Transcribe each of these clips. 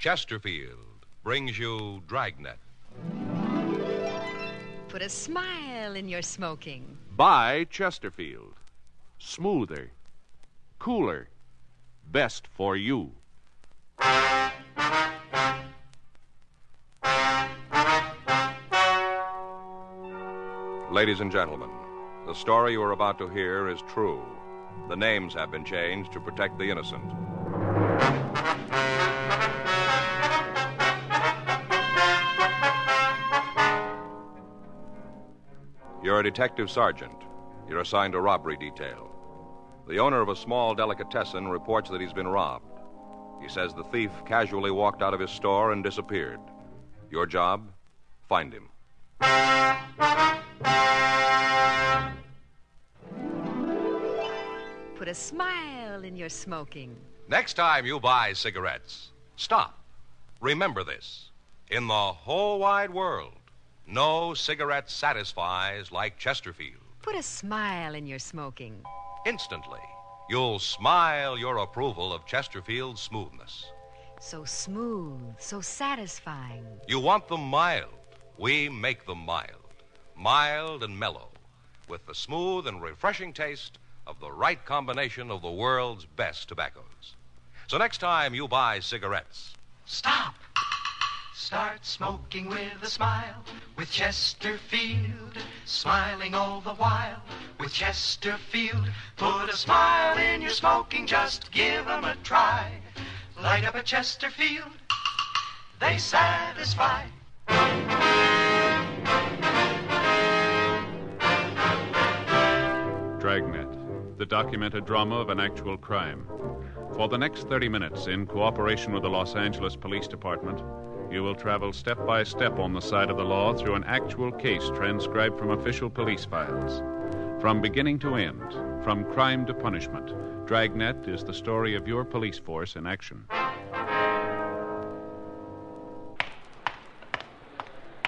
Chesterfield brings you Dragnet. Put a smile in your smoking. Buy Chesterfield. Smoother, cooler, best for you. Ladies and gentlemen, the story you are about to hear is true. The names have been changed to protect the innocent. You're a detective sergeant. You're assigned a robbery detail. The owner of a small delicatessen reports that he's been robbed. He says the thief casually walked out of his store and disappeared. Your job? Find him. Put a smile in your smoking. Next time you buy cigarettes, stop. Remember this. In the whole wide world, no cigarette satisfies like Chesterfield. Put a smile in your smoking. Instantly, you'll smile your approval of Chesterfield's smoothness. So smooth, so satisfying. You want them mild. We make them mild. Mild and mellow, with the smooth and refreshing taste of the right combination of the world's best tobaccos. So next time you buy cigarettes, stop. Start smoking with a smile with Chesterfield. Smiling all the while with Chesterfield. Put a smile in your smoking, just give 'em a try. Light up a Chesterfield, they satisfy. Dragnet, the documented drama of an actual crime. For the next 30 minutes, in cooperation with the Los Angeles Police Department, you will travel step by step on the side of the law through an actual case transcribed from official police files. From beginning to end, from crime to punishment, Dragnet is the story of your police force in action.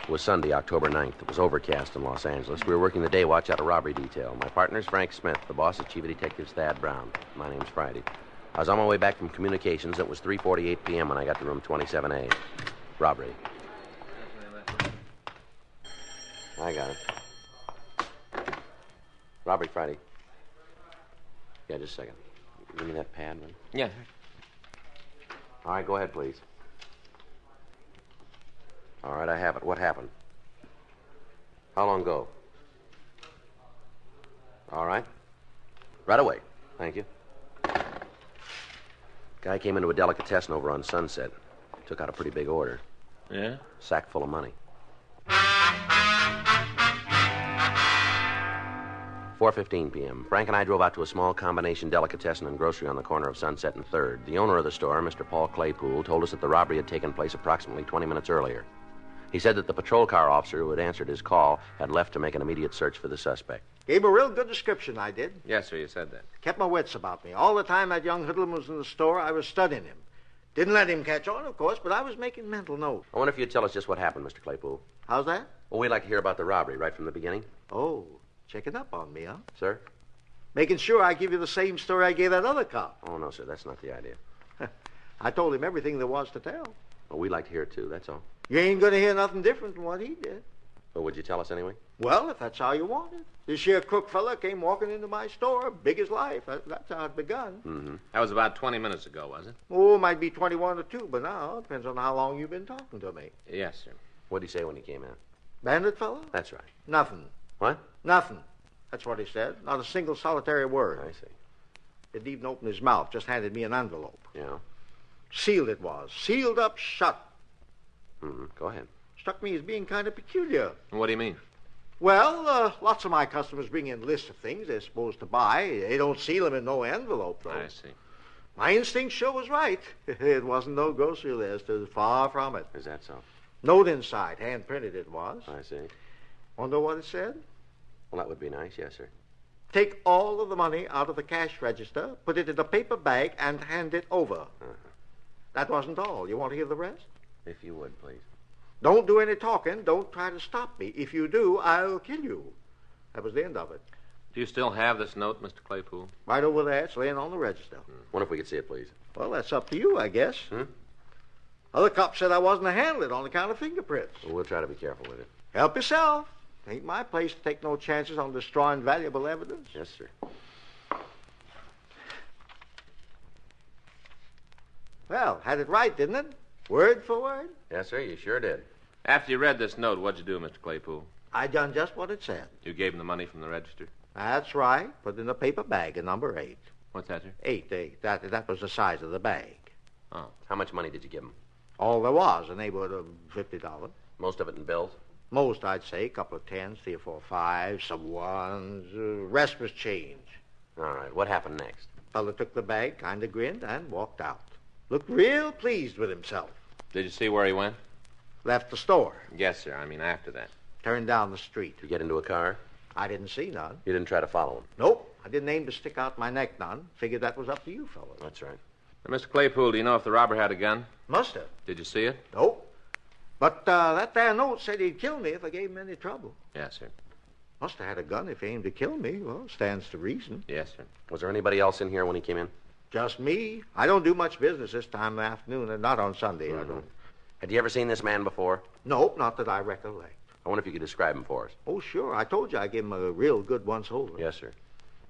It was Sunday, October 9th. It was overcast in Los Angeles. We were working the day watch out of robbery detail. My partner's Frank Smith. The boss is Chief of Detectives Thad Brown. My name's Friday. I was on my way back from communications. It was 3:48 p.m. when I got to room 27A. Robbery. I got it. Robbery, Friday. Yeah, just a second. Give me that pad, man. Yeah. All right, go ahead, please. All right, I have it. What happened? How long ago? All right. Right away. Thank you. Guy came into a delicatessen over on Sunset. Took out a pretty big order. Yeah? Sack full of money. 4:15 p.m. Frank and I drove out to a small combination delicatessen and grocery on the corner of Sunset and 3rd. The owner of the store, Mr. Paul Claypool, told us that the robbery had taken place approximately 20 minutes earlier. He said that the patrol car officer who had answered his call had left to make an immediate search for the suspect. Gave a real good description, I did. Yes, sir, you said that. Kept my wits about me. All the time that young hoodlum was in the store, I was studying him. Didn't let him catch on, of course, but I was making mental notes. I wonder if you'd tell us just what happened, Mr. Claypool. How's that? Well, we'd like to hear about the robbery right from the beginning. Oh, checking up on me, huh? Sir? Making sure I give you the same story I gave that other cop. Oh, no, sir, that's not the idea. I told him everything there was to tell. Well, we'd like to hear it, too, that's all. You ain't going to hear nothing different from what he did. Well, would you tell us anyway? Well, if that's how you want it. This here crook fella came walking into my store, big as life. That's how it begun. Mm-hmm. That was about 20 minutes ago, was it? Oh, it might be 21 or 2, but now it depends on how long you've been talking to me. Yes, sir. What did he say when he came in? Bandit fella? That's right. Nothing. What? Nothing. That's what he said. Not a single solitary word. I see. Didn't even open his mouth. Just handed me an envelope. Yeah? Sealed it was. Sealed up shut. Mm-hmm. Go ahead. Struck me as being kind of peculiar. What do you mean? Well, lots of my customers bring in lists of things they're supposed to buy. They don't seal them in no envelope, though. I see. My instinct sure was right. It wasn't no grocery list. It was far from it. Is that so? Note inside. Hand-printed it was. I see. Want to know what it said? Well, that would be nice, yes, sir. Take all of the money out of the cash register, put it in a paper bag, and hand it over. Uh-huh. That wasn't all. You want to hear the rest? If you would, please. Don't do any talking. Don't try to stop me. If you do, I'll kill you. That was the end of it. Do you still have this note, Mr. Claypool? Right over there. It's laying on the register. Wonder if we could see it, please. Well, that's up to you, I guess. Other cops said I wasn't to handle it on account of fingerprints. Well, we'll try to be careful with it. Help yourself. Ain't my place to take no chances on destroying valuable evidence. Yes, sir. Well, had it right, didn't it? Word for word. Yes, sir, you sure did. After you read this note, what'd you do, Mr. Claypool? I done just what it said. You gave him the money from the register? That's right. Put in a paper bag, a number 8. What's that, sir? 8. That was the size of the bag. Oh. How much money did you give him? All there was, a neighborhood of $50. Most of it in bills? Most, I'd say. A couple of 10s, 3 or 4 5s, some 1s. Rest was change. All right. What happened next? Fella took the bag, kind of grinned, and walked out. Looked real pleased with himself. Did you see where he went? Left the store. Yes, sir. I mean, after that. Turned down the street. Did you get into a car? I didn't see none. You didn't try to follow him? Nope. I didn't aim to stick out my neck none. Figured that was up to you fellas. That's right. Now, Mr. Claypool, do you know if the robber had a gun? Must have. Did you see it? Nope. But that there note said he'd kill me if I gave him any trouble. Yes, sir. Must have had a gun if he aimed to kill me. Well, stands to reason. Yes, sir. Was there anybody else in here when he came in? Just me. I don't do much business this time of the afternoon, and not on Sunday. I don't. Had you ever seen this man before? Nope, not that I recollect. I wonder if you could describe him for us. Oh, sure. I told you I gave him a real good once-over. Yes, sir.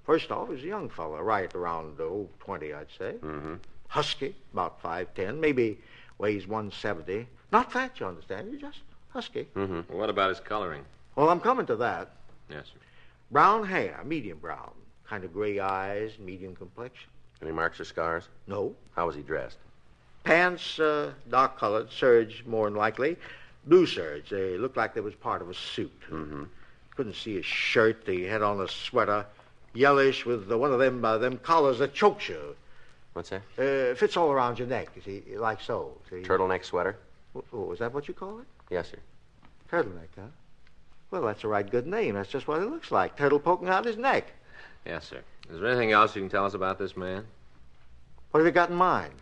First off, he's a young fella, right around 20, I'd say. Mm-hmm. Husky, about 5'10", maybe weighs 170. Not fat, you understand. He's just husky. Mm-hmm. Well, what about his coloring? Well, I'm coming to that. Yes, sir. Brown hair, medium brown. Kind of gray eyes, medium complexion. Any marks or scars? No. How was he dressed? Pants, dark-colored, serge, more than likely. Blue serge. They looked like they was part of a suit. Mm-hmm. Couldn't see his shirt. He had on a sweater, yellowish, with one of them collars that chokes you. What's that? Fits all around your neck, you see, like so. See? Turtleneck sweater? Oh, is that what you call it? Yes, sir. Turtleneck, huh? Well, that's a right good name. That's just what it looks like. Turtle poking out his neck. Yes, sir. Is there anything else you can tell us about this man? What have you got in mind?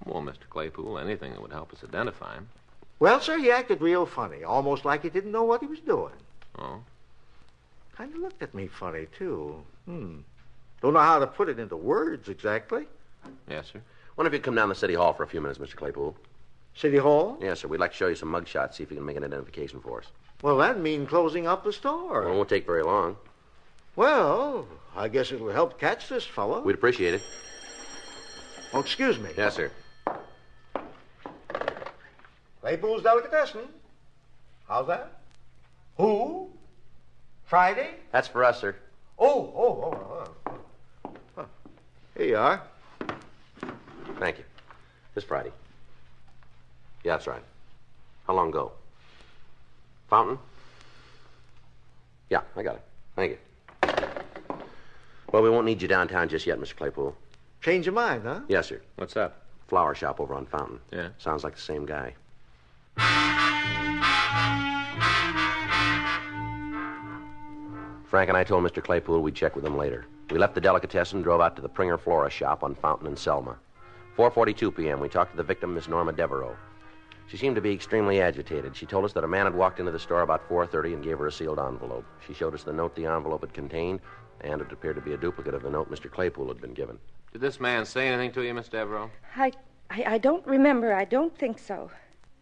Well, Mr. Claypool, anything that would help us identify him. Well, sir, he acted real funny, almost like he didn't know what he was doing. Oh? Kind of looked at me funny, too. Don't know how to put it into words exactly. Yes, sir. Wonder if you'd come down to City Hall for a few minutes, Mr. Claypool. City Hall? Yes, sir. We'd like to show you some mug shots, see if you can make an identification for us. Well, that'd mean closing up the store. Well, it won't take very long. Well, I guess it'll help catch this fellow. We'd appreciate it. Oh, excuse me. Yes, sir. Claypool's Delicatessen. How's that? Who? Friday? That's for us, sir. Oh. Here you are. Thank you. This Friday. Yeah, that's right. How long ago? Fountain? Yeah, I got it. Thank you. Well, we won't need you downtown just yet, Mr. Claypool. Change your mind, huh? Yes, sir. What's up? Flower shop over on Fountain. Yeah? Sounds like the same guy. Frank and I told Mr. Claypool we'd check with him later. We left the delicatessen and drove out to the Pringer Flora shop on Fountain and Selma. 4:42 p.m., we talked to the victim, Miss Norma Devereaux. She seemed to be extremely agitated. She told us that a man had walked into the store about 4:30 and gave her a sealed envelope. She showed us the note the envelope had contained, and it appeared to be a duplicate of the note Mr. Claypool had been given. Did this man say anything to you, Miss Devereaux? I don't remember. I don't think so.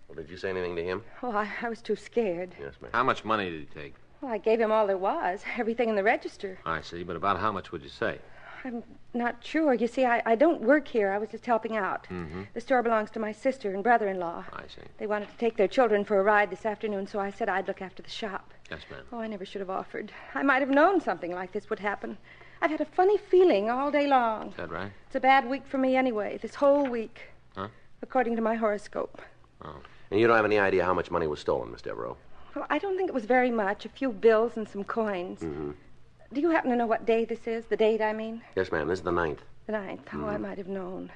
Well, did you say anything to him? Oh, I was too scared. Yes, ma'am. How much money did he take? Well, I gave him all there was, everything in the register. I see, but about how much would you say? I'm not sure. You see, I don't work here. I was just helping out. Mm-hmm. The store belongs to my sister and brother-in-law. I see. They wanted to take their children for a ride this afternoon, so I said I'd look after the shop. Yes, ma'am. Oh, I never should have offered. I might have known something like this would happen. I've had a funny feeling all day long. Is that right? It's a bad week for me anyway, this whole week. Huh? According to my horoscope. Oh. And you don't have any idea how much money was stolen, Miss Devereaux? Well, I don't think it was very much. A few bills and some coins. Mm-hmm. Do you happen to know what day this is? The date, I mean? Yes, ma'am. This is the 9th. The 9th. Oh, I might have known.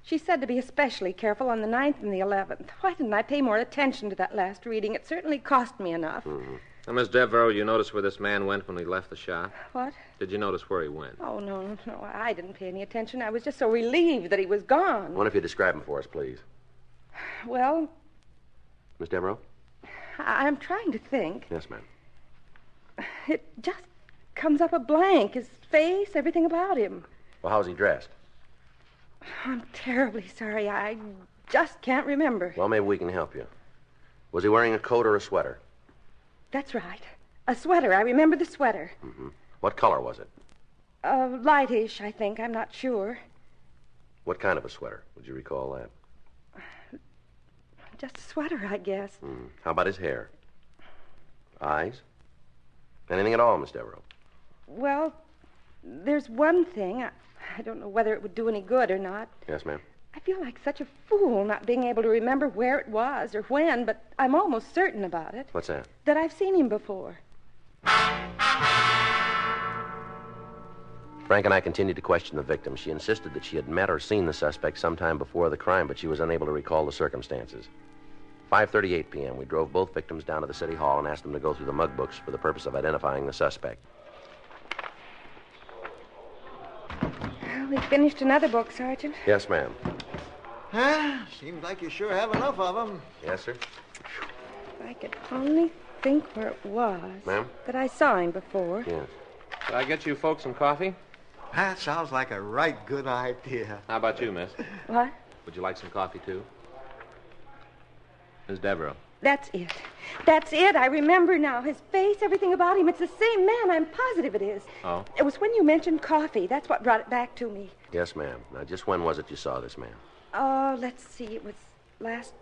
She said to be especially careful on the 9th and the 11th. Why didn't I pay more attention to that last reading? It certainly cost me enough. Mm-hmm. Now, Miss Devereaux, you noticed where this man went when he left the shop? What? Did you notice where he went? Oh, no. I didn't pay any attention. I was just so relieved that he was gone. I wonder if you describe him for us, please. Well, Miss Devereaux? I'm trying to think. Yes, ma'am. It just comes up a blank. His face, everything about him. Well, how's he dressed? I'm terribly sorry. I just can't remember. Well, maybe we can help you. Was he wearing a coat or a sweater? That's right. A sweater. I remember the sweater. Mm-hmm. What color was it? Lightish, I think. I'm not sure. What kind of a sweater? Would you recall that? Just a sweater, I guess. How about his hair? Eyes? Anything at all, Miss Devereaux? Well, there's one thing. I don't know whether it would do any good or not. Yes, ma'am. I feel like such a fool not being able to remember where it was or when, but I'm almost certain about it. What's that? That I've seen him before. Frank and I continued to question the victim. She insisted that she had met or seen the suspect sometime before the crime, but she was unable to recall the circumstances. 5:38 p.m., we drove both victims down to the city hall and asked them to go through the mug books for the purpose of identifying the suspect. Well, we finished another book, Sergeant. Yes, ma'am. Seems like you sure have enough of them. Yes, sir? If I could only think where it was. Ma'am? That I saw him before. Yes. Shall I get you folks some coffee? That sounds like a right good idea. How about you, miss? What? Would you like some coffee, too? Miss Devereaux. That's it. That's it. I remember now. His face, everything about him. It's the same man. I'm positive it is. Oh? It was when you mentioned coffee. That's what brought it back to me. Yes, ma'am. Now, just when was it you saw this man? Oh, let's see. It was last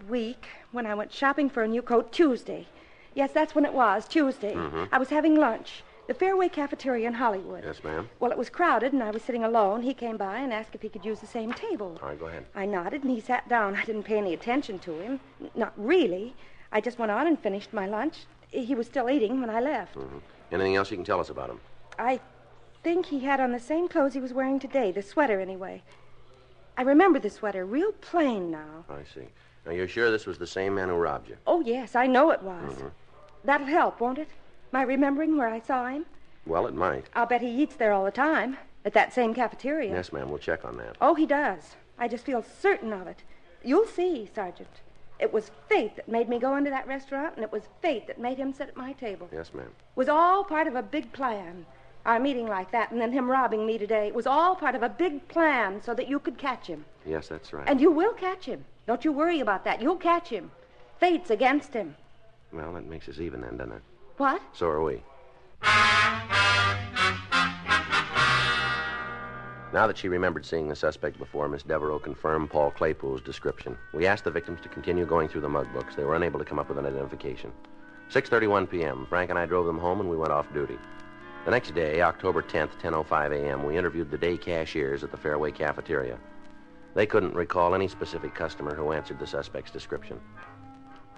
week when I went shopping for a new coat. Tuesday. Yes, that's when it was. Tuesday. Mm-hmm. I was having lunch. The Fairway Cafeteria in Hollywood. Yes, ma'am. Well, it was crowded, and I was sitting alone. He came by and asked if he could use the same table. All right, go ahead. I nodded, and he sat down. I didn't pay any attention to him. Not really. I just went on and finished my lunch. He was still eating when I left. Mm-hmm. Anything else you can tell us about him? I think he had on the same clothes he was wearing today, the sweater anyway. I remember the sweater, real plain now. I see. Now, you're sure this was the same man who robbed you? Oh, yes, I know it was. Mm-hmm. That'll help, won't it? My remembering where I saw him? Well, it might. I'll bet he eats there all the time, at that same cafeteria. Yes, ma'am. We'll check on that. Oh, he does. I just feel certain of it. You'll see, Sergeant. It was fate that made me go into that restaurant, and it was fate that made him sit at my table. Yes, ma'am. It was all part of a big plan. Our meeting like that, and then him robbing me today. It was all part of a big plan so that you could catch him. Yes, that's right. And you will catch him. Don't you worry about that. You'll catch him. Fate's against him. Well, that makes us even then, doesn't it? What? So are we. Now that she remembered seeing the suspect before, Miss Devereaux confirmed Paul Claypool's description. We asked the victims to continue going through the mug books. They were unable to come up with an identification. 6:31 p.m., Frank and I drove them home, and we went off duty. The next day, October 10th, 10:05 a.m., we interviewed the day cashiers at the Fairway Cafeteria. They couldn't recall any specific customer who answered the suspect's description.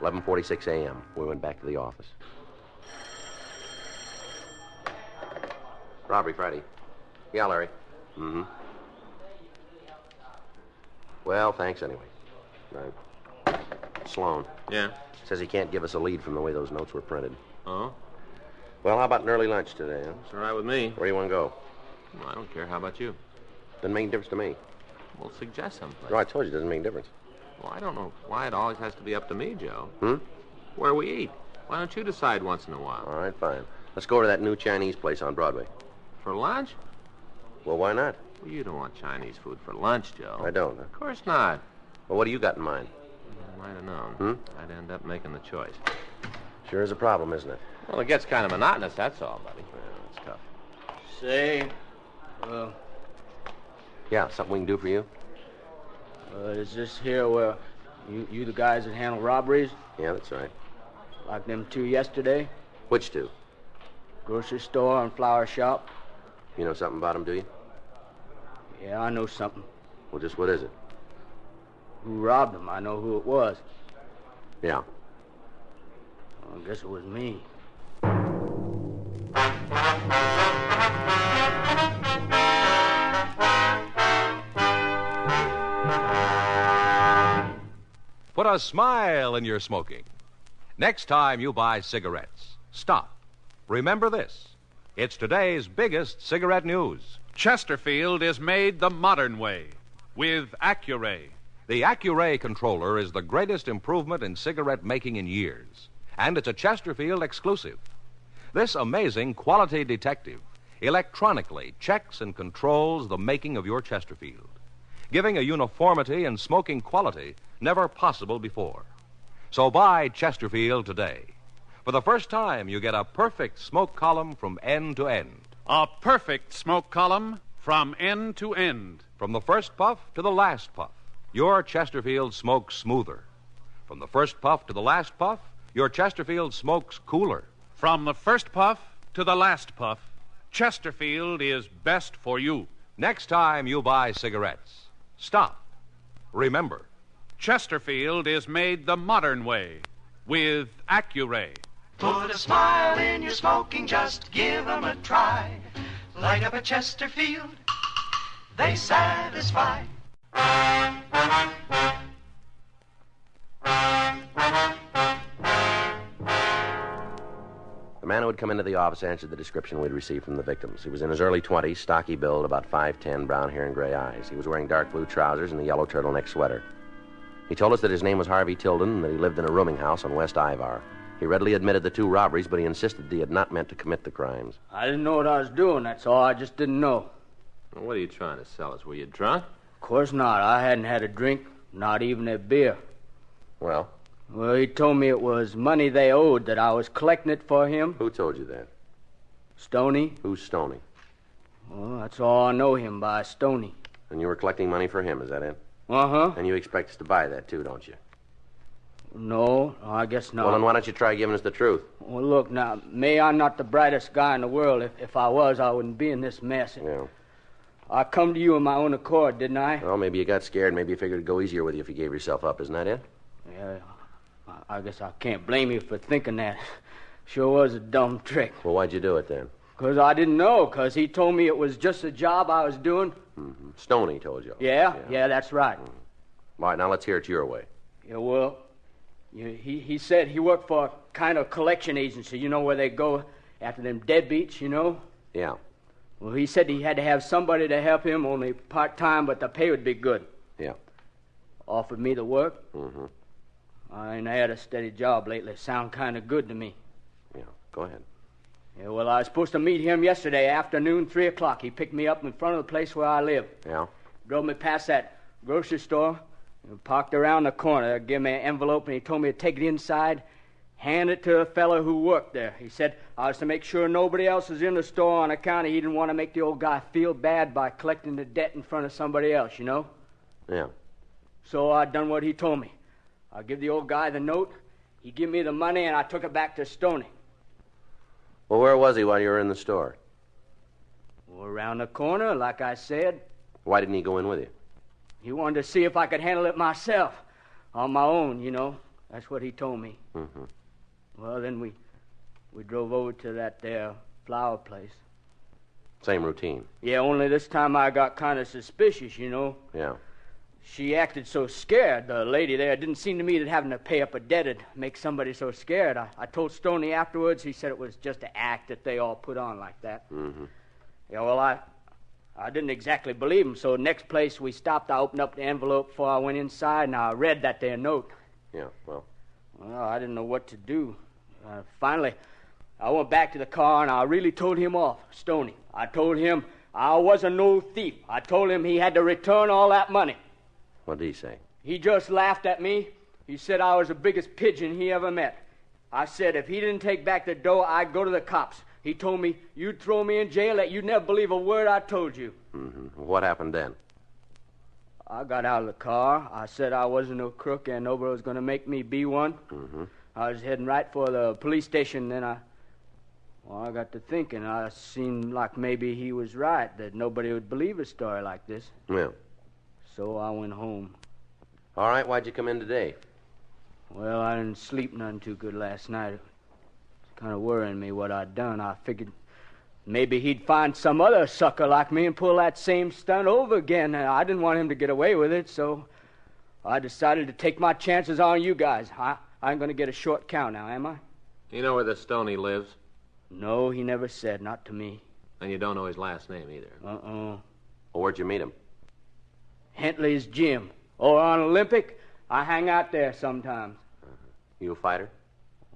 11:46 a.m., we went back to the office. Robbery Friday. Yeah, Larry. Mm-hmm. Well, thanks anyway. Right. Sloan. Yeah? Says he can't give us a lead from the way those notes were printed. Oh? Well, how about an early lunch today, huh? It's all right with me. Where do you want to go? Well, I don't care. How about you? Doesn't make any difference to me. Well, suggest someplace. No, I told you it doesn't make any difference. Well, I don't know why it always has to be up to me, Joe. Hmm? Where we eat. Why don't you decide once in a while? All right, fine. Let's go to that new Chinese place on Broadway. For lunch? Well, why not? Well, you don't want Chinese food for lunch, Joe. I don't. Of course not. Well, what do you got in mind? I might have known. Hmm? I'd end up making the choice. Sure is a problem, isn't it? Well, it gets kind of monotonous, that's all, buddy. Well, it's tough. Say, Yeah, something we can do for you? is this here where you the guys that handle robberies? Yeah, that's right. Like them two yesterday? Which two? Grocery store and flower shop? You know something about them, do you? Yeah, I know something. Well, just what is it? Who robbed them? I know who it was. Yeah. Well, I guess it was me. Put a smile in your smoking. Next time you buy cigarettes, stop. Remember this. It's today's biggest cigarette news. Chesterfield is made the modern way with Accuray. The Accuray controller is the greatest improvement in cigarette making in years, and it's a Chesterfield exclusive. This amazing quality detective electronically checks and controls the making of your Chesterfield, giving a uniformity in smoking quality never possible before. So buy Chesterfield today. For the first time, you get a perfect smoke column from end to end. A perfect smoke column from end to end. From the first puff to the last puff, your Chesterfield smokes smoother. From the first puff to the last puff, your Chesterfield smokes cooler. From the first puff to the last puff, Chesterfield is best for you. Next time you buy cigarettes, stop. Remember, Chesterfield is made the modern way with Accuray. Put a smile in your smoking, just give 'em a try. Light up a Chesterfield, they satisfy. The man who had come into the office answered the description we'd received from the victims. He was in his early 20s, stocky build, about 5'10", brown hair and gray eyes. He was wearing dark blue trousers and a yellow turtleneck sweater. He told us that his name was Harvey Tilden and that he lived in a rooming house on West Ivar. He readily admitted the 2 robberies, but he insisted that he had not meant to commit the crimes. I didn't know what I was doing, that's all. I just didn't know. Well, what are you trying to sell us? Were you drunk? Of course not. I hadn't had a drink, not even a beer. Well? Well, he told me it was money they owed, that I was collecting it for him. Who told you that? Stoney. Who's Stoney? Well, that's all I know him by, Stoney. And you were collecting money for him, is that it? Uh-huh. And you expect us to buy that, too, don't you? No, I guess not. Well, then why don't you try giving us the truth? Well, look, now, may I'm not the brightest guy in the world. If I was, I wouldn't be in this mess. Yeah. I come to you of my own accord, didn't I? Well, maybe you got scared. Maybe you figured it'd go easier with you if you gave yourself up. Isn't that it? Yeah, I guess I can't blame you for thinking that. Sure was a dumb trick. Well, why'd you do it, then? Because I didn't know, because he told me it was just a job I was doing. Mm-hmm. Stoney told you. Yeah, that's right. All right, now let's hear it your way. Yeah, well, he said he worked for a kind of collection agency, you know, where they go after them deadbeats, you know? Yeah. Well, he said he had to have somebody to help him, only part-time, but the pay would be good. Yeah. Offered me the work. Mm-hmm. I ain't had a steady job lately. Sound kind of good to me. Yeah, go ahead. Yeah, well, I was supposed to meet him yesterday afternoon, 3 o'clock. He picked me up in front of the place where I live. Yeah? Drove me past that grocery store, and parked around the corner, gave me an envelope, and he told me to take it inside, hand it to a fellow who worked there. He said I was to make sure nobody else was in the store on account of he didn't want to make the old guy feel bad by collecting the debt in front of somebody else, you know? Yeah. So I done what he told me. I give the old guy the note, he give me the money, and I took it back to Stoney. Well, where was he while you were in the store? Well, around the corner, like I said. Why didn't he go in with you? He wanted to see if I could handle it myself, on my own, you know. That's what he told me. Mm-hmm. Well, then we drove over to that there flower place. Same routine. Yeah, only this time I got kind of suspicious, you know. Yeah. She acted so scared, the lady there. It didn't seem to me that having to pay up a debt would make somebody so scared. I told Stoney afterwards. He said it was just an act that they all put on like that. Mm-hmm. Yeah, well, I didn't exactly believe him, so next place we stopped, I opened up the envelope before I went inside, and I read that there note. Yeah, well? Well, I didn't know what to do. Finally, I went back to the car, and I really told him off, Stoney. I told him I wasn't no thief. I told him he had to return all that money. What did he say? He just laughed at me. He said I was the biggest pigeon he ever met. I said if he didn't take back the dough, I'd go to the cops. He told me you'd throw me in jail, that you'd never believe a word I told you. Mm-hmm. What happened then? I got out of the car. I said I wasn't no crook and nobody was going to make me be one. Mm-hmm. I was heading right for the police station, then I got to thinking. I seemed like maybe he was right, that nobody would believe a story like this. Yeah. So I went home. All right, why'd you come in today? Well, I didn't sleep none too good last night. It was kind of worrying me what I'd done. I figured maybe he'd find some other sucker like me and pull that same stunt over again. I didn't want him to get away with it, so I decided to take my chances on you guys. I ain't going to get a short count now, am I? You know where the Stoney lives? No, he never said, not to me. And you don't know his last name either. Well, where'd you meet him? Hentley's gym. Or on Olympic, I hang out there sometimes. You a fighter?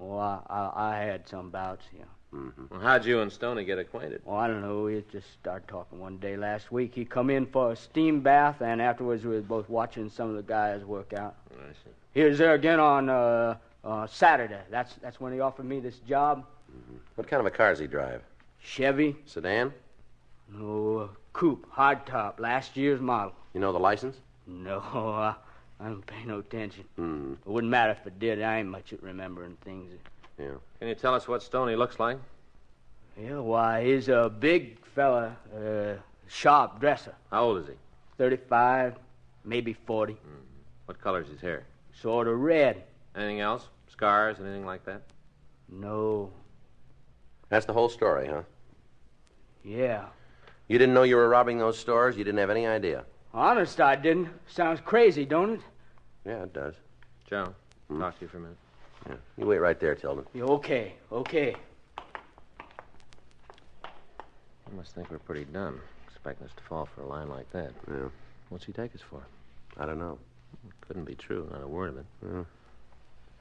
Oh, I had some bouts, yeah. Mm-hmm. Well, how'd you and Stoney get acquainted? Oh, I don't know. We just started talking one day last week. He come in for a steam bath, and afterwards we were both watching some of the guys work out. I see. He was there again on Saturday. That's when he offered me this job. Mm-hmm. What kind of a car does he drive? Chevy? Sedan? No, coupe, hardtop, last year's model. You know the license? No, I don't pay no attention. Mm-hmm. It wouldn't matter if I did. I ain't much at remembering things. Yeah. Can you tell us what Stoney looks like? Yeah, why, he's a big fella, sharp dresser. How old is he? 35, maybe 40. Mm-hmm. What color's his hair? Sort of red. Anything else? Scars, anything like that? No. That's the whole story, huh? Yeah. You didn't know you were robbing those stores? You didn't have any idea? Honest, I didn't. Sounds crazy, don't it? Yeah, it does. Joe, talk to you for a minute. Yeah. You wait right there, Tilden. Yeah, okay. You must think we're pretty dumb, expecting us to fall for a line like that. Yeah. What's he take us for? I don't know. Couldn't be true, not a word of it. Yeah.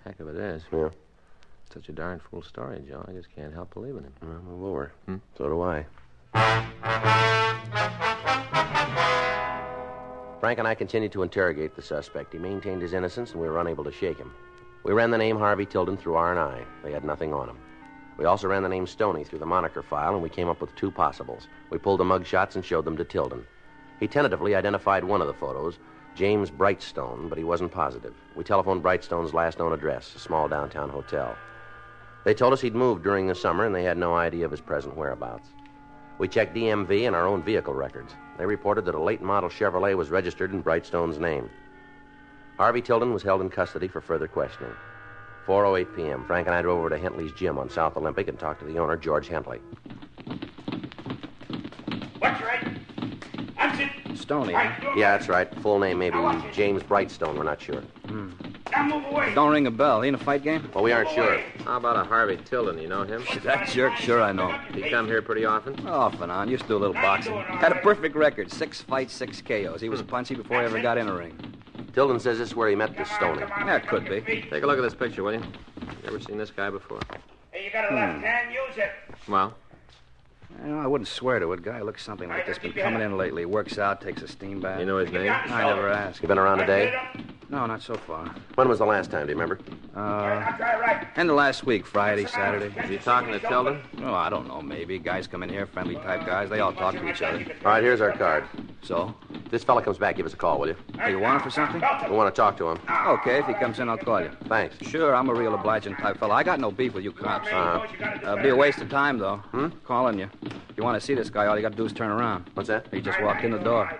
Heck of it is. Yeah. Such a darn fool story, Joe. I just can't help believing him. Well, move over. So do I. Frank and I continued to interrogate the suspect. He maintained his innocence, and we were unable to shake him. We ran the name Harvey Tilden through R&I. They had nothing on him. We also ran the name Stoney through the moniker file, and we came up with two possibles. We pulled the mug shots and showed them to Tilden. He tentatively identified one of the photos, James Brightstone, but he wasn't positive. We telephoned Brightstone's last known address, a small downtown hotel. They told us he'd moved during the summer, and they had no idea of his present whereabouts. We checked DMV and our own vehicle records. They reported that a late-model Chevrolet was registered in Brightstone's name. Harvey Tilden was held in custody for further questioning. 4:08 p.m., Frank and I drove over to Hentley's gym on South Olympic and talked to the owner, George Hentley. What's right? That's it. Stoney, Right, huh? Yeah, that's right. Full name maybe James Brightstone. We're not sure. Now move away. Don't ring a bell. He in a fight game? Well, we aren't sure. How about a Harvey Tilden? You know him? That jerk, sure I know. He come here pretty often? Off and on. Used to do a little boxing. Had a perfect record. 6 fights, 6 KOs. He was punchy before he ever got in a ring. Tilden says this is where he met this Stoney. That could be. Take a look at this picture, will you? You ever seen this guy before? Hey, you got a left hand, use it. Well, I wouldn't swear to it. Guy looks something like this. Been coming in lately. Works out, takes a steam bath. you know his name? I never asked. You been around today? No, not so far. When was the last time, do you remember? Now try right. End of last week, Friday, Saturday. Is he talking to Tilden? Oh, I don't know, maybe. Guys come in here, friendly type guys. They all talk to each other. All right, here's our card. So? If this fella comes back, give us a call, will you? Hey, you want him for something? We want to talk to him. Okay, if he comes in, I'll call you. Thanks. Sure, I'm a real obliging type fella. I got no beef with you cops. Be a waste of time, though. Calling you. If you want to see this guy, all you got to do is turn around. What's that? He just walked in the door.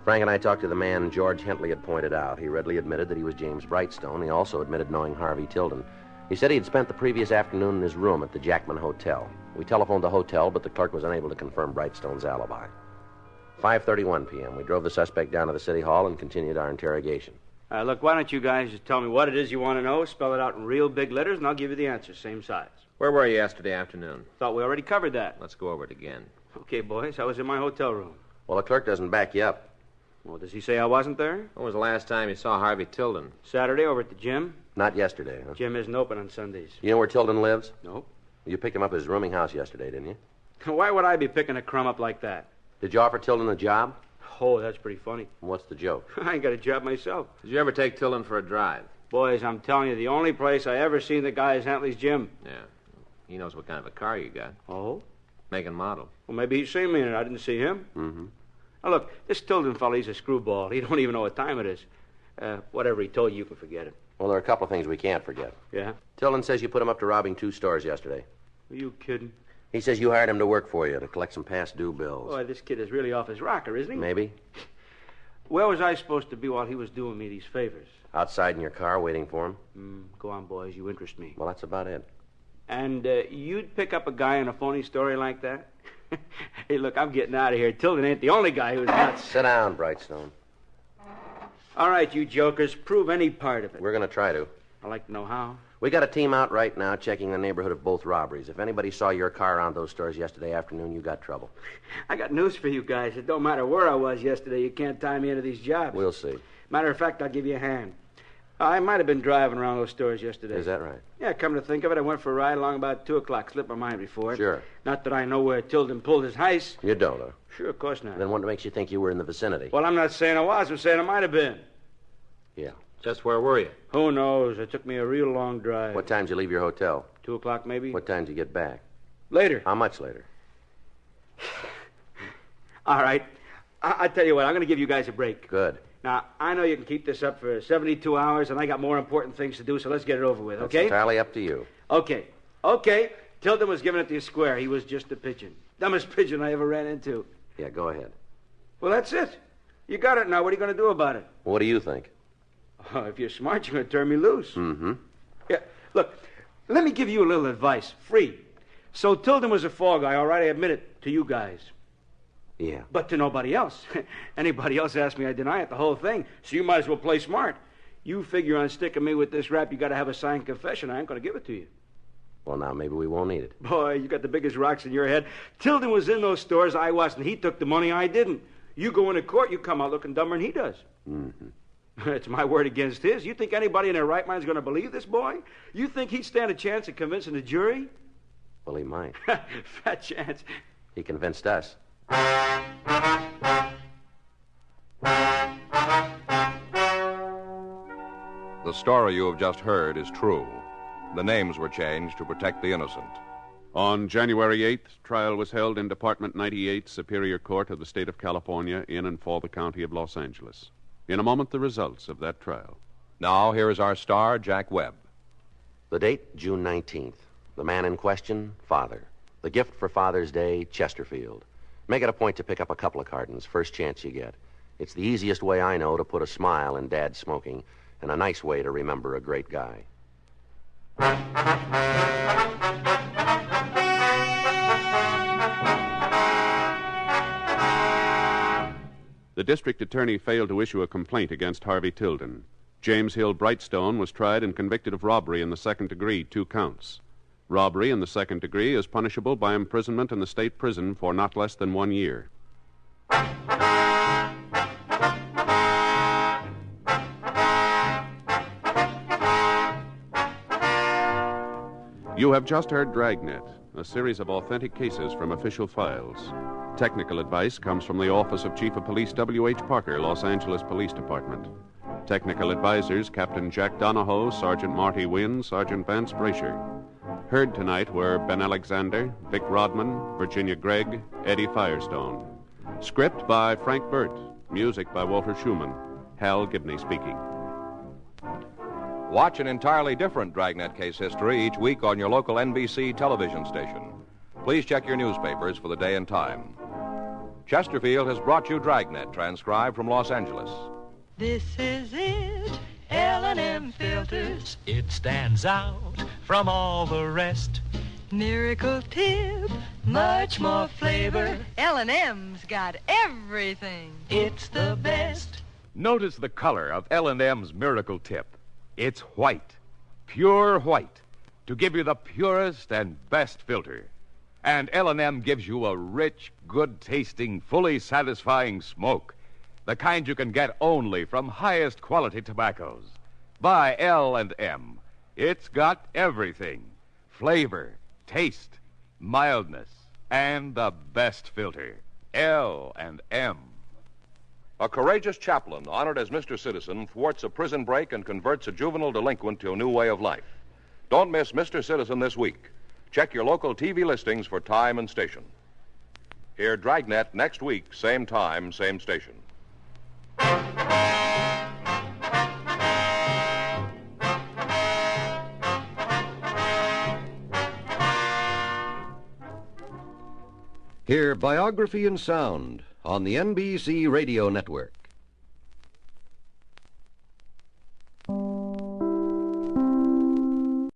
Frank and I talked to the man George Hentley had pointed out. He readily admitted that he was James Brightstone. He also admitted knowing Harvey Tilden. He said he had spent the previous afternoon in his room at the Jackman Hotel. We telephoned the hotel, but the clerk was unable to confirm Brightstone's alibi. 5:31 p.m. We drove the suspect down to the city hall and continued our interrogation. Look, why don't you guys just tell me what it is you want to know, spell it out in real big letters, and I'll give you the answer, same size. Where were you yesterday afternoon? Thought we already covered that. Let's go over it again. Okay, boys, I was in my hotel room. Well, the clerk doesn't back you up. Well, does he say I wasn't there? When was the last time you saw Harvey Tilden? Saturday over at the gym. Not yesterday, huh? Gym isn't open on Sundays. You know where Tilden lives? Nope. You picked him up at his rooming house yesterday, didn't you? Why would I be picking a crumb up like that? Did you offer Tilden a job? Oh, that's pretty funny. What's the joke? I ain't got a job myself. Did you ever take Tilden for a drive? Boys, I'm telling you, the only place I ever seen the guy is Hentley's gym. Yeah. He knows what kind of a car you got. Oh? Make and model. Well, maybe he's seen me in it. I didn't see him. Mm-hmm. Now, look, this Tilden fella, he's a screwball. He don't even know what time it is. Whatever he told you, you can forget it. Well, there are a couple of things we can't forget. Yeah? Tilden says you put him up to robbing 2 stores yesterday. Are you kidding? He says you hired him to work for you to collect some past due bills. Boy, this kid is really off his rocker, isn't he? Maybe. Where was I supposed to be while he was doing me these favors? Outside in your car waiting for him. Go on, boys. You interest me. Well, that's about it. And you'd pick up a guy in a phony story like that? Hey, look, I'm getting out of here. Tilden ain't the only guy who's nuts. Sit down, Brightstone. All right, you jokers, prove any part of it. We're going to try to. I'd like to know how. We got a team out right now checking the neighborhood of both robberies. If anybody saw your car around those stores yesterday afternoon, you got trouble. I got news for you guys. It don't matter where I was yesterday. You can't tie me into these jobs. We'll see. Matter of fact, I'll give you a hand. I might have been driving around those stores yesterday. Is that right? Yeah, come to think of it, I went for a ride along about 2 o'clock. Slipped my mind before. Sure. Not that I know where Tilden pulled his heist. You don't, though? Sure, of course not. Then what makes you think you were in the vicinity? Well, I'm not saying I was. I'm saying I might have been. Yeah. Just where were you? Who knows? It took me a real long drive. What time did you leave your hotel? 2 o'clock, maybe? What time did you get back? Later. How much later? All right. I tell you what, I'm going to give you guys a break. Good. Now, I know you can keep this up for 72 hours, and I got more important things to do, so let's get it over with, okay? That's entirely up to you. Okay. Tilden was giving it to you square. He was just a pigeon. Dumbest pigeon I ever ran into. Yeah, go ahead. Well, that's it. You got it now. What are you going to do about it? What do you think? Oh, if you're smart, you're going to turn me loose. Mm-hmm. Yeah, look, let me give you a little advice, free. So Tilden was a fall guy, all right? I admit it to you guys. Yeah. But to nobody else. Anybody else asks me, I deny it, the whole thing. So you might as well play smart. You figure on sticking me with this rap, you got to have a signed confession. I ain't going to give it to you. Well, now maybe we won't need it. Boy, you got the biggest rocks in your head. Tilden was in those stores, I wasn't. He took the money, I didn't. You go into court, you come out looking dumber than he does. Mm-hmm. It's my word against his. You think anybody in their right mind is going to believe this boy? You think he'd stand a chance of convincing the jury? Well, he might. Fat chance. He convinced us. The story you have just heard is true. The names were changed to protect the innocent. On January 8th, trial was held in Department 98, Superior Court of the State of California, in and for the County of Los Angeles. In a moment, the results of that trial. Now, here is our star, Jack Webb. The date, June 19th. The man in question, Father. The gift for Father's Day, Chesterfield. Make it a point to pick up a couple of cartons, first chance you get. It's the easiest way I know to put a smile in Dad's smoking, and a nice way to remember a great guy. The district attorney failed to issue a complaint against Harvey Tilden. James Hill Brightstone was tried and convicted of robbery in the second degree, 2 counts. Robbery in the second degree is punishable by imprisonment in the state prison for not less than 1 year. You have just heard Dragnet, a series of authentic cases from official files. Technical advice comes from the Office of Chief of Police W.H. Parker, Los Angeles Police Department. Technical advisors Captain Jack Donahoe, Sergeant Marty Wynn, Sergeant Vance Brasher. Heard tonight were Ben Alexander, Vic Rodman, Virginia Gregg, Eddie Firestone. Script by Frank Burt. Music by Walter Schumann. Hal Gibney speaking. Watch an entirely different Dragnet case history each week on your local NBC television station. Please check your newspapers for the day and time. Chesterfield has brought you Dragnet, transcribed from Los Angeles. This is it, L&M Filters. It stands out from all the rest. Miracle tip, much more flavor. L&M's got everything. It's the best. Notice the color of L&M's Miracle Tip. It's white, pure white, to give you the purest and best filter. And L&M gives you a rich, good-tasting, fully satisfying smoke, the kind you can get only from highest quality tobaccos. Buy L&M. It's got everything: flavor, taste, mildness, and the best filter. L&M. A courageous chaplain, honored as Mr. Citizen, thwarts a prison break and converts a juvenile delinquent to a new way of life. Don't miss Mr. Citizen this week. Check your local TV listings for time and station. Hear Dragnet next week, same time, same station. Hear Biography in Sound on the NBC Radio Network.